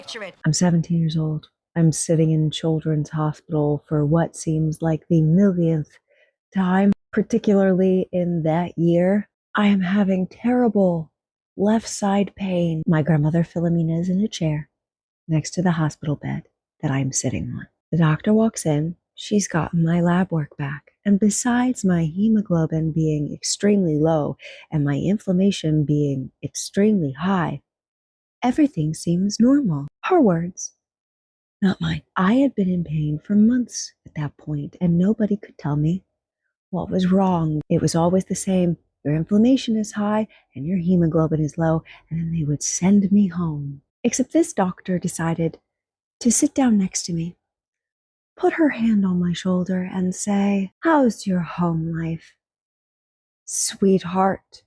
picture it. I'm 17 years old. I'm sitting in Children's Hospital for what seems like the millionth time, particularly in that year. I am having terrible left side pain. My grandmother Philomena is in a chair next to the hospital bed that I'm sitting on. The doctor walks in. She's gotten my lab work back. And besides my hemoglobin being extremely low and my inflammation being extremely high, everything seems normal. Her words, not mine. I had been in pain for months at that point, and nobody could tell me what was wrong. It was always the same. Your inflammation is high and your hemoglobin is low, and then they would send me home. Except this doctor decided to sit down next to me, put her hand on my shoulder, and say, "How's your home life, sweetheart?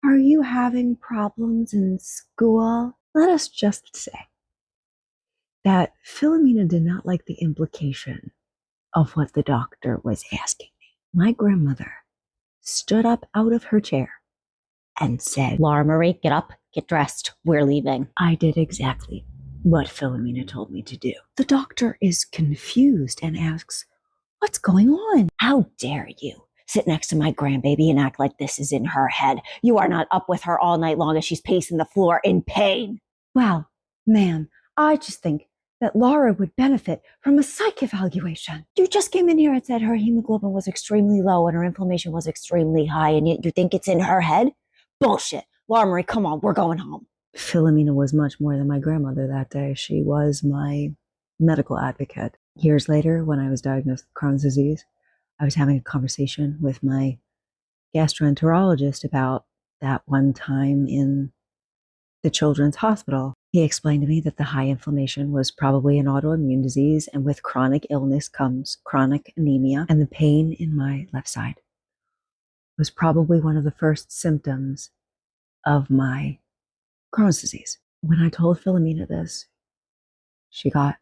Are you having problems in school?" Let us just say that Philomena did not like the implication of what the doctor was asking me. My grandmother stood up out of her chair and said, "Laura Marie, get up, get dressed. We're leaving." I did exactly what Philomena told me to do. The doctor is confused and asks, "What's going on?" "How dare you sit next to my grandbaby and act like this is in her head? You are not up with her all night long as she's pacing the floor in pain." "Well, ma'am, I just think that Laura would benefit from a psych evaluation. You just came in here and said her hemoglobin was extremely low and her inflammation was extremely high, and yet you think it's in her head? Bullshit. Laura Marie, come on, we're going home." Philomena was much more than my grandmother that day. She was my medical advocate. Years later, when I was diagnosed with Crohn's disease, I was having a conversation with my gastroenterologist about that one time in the Children's Hospital. He explained to me that the high inflammation was probably an autoimmune disease, and with chronic illness comes chronic anemia, and the pain in my left side was probably one of the first symptoms of my Crohn's disease. When I told Philomena this, she got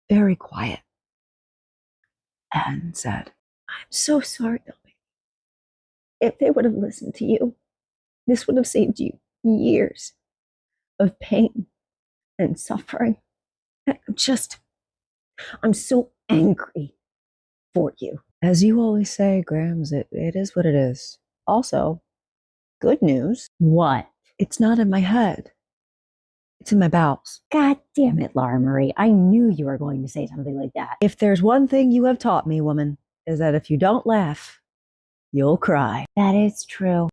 very quiet and said, "I'm so sorry, Philomena. If they would have listened to you, this would have saved you years of pain and suffering. I'm so angry for you." As you always say, Grams, it is what it is. Also, good news. What? It's not in my head. It's in my bowels. God damn it, Laura Marie. I knew you were going to say something like that. If there's one thing you have taught me, woman, is that if you don't laugh, you'll cry. That is true.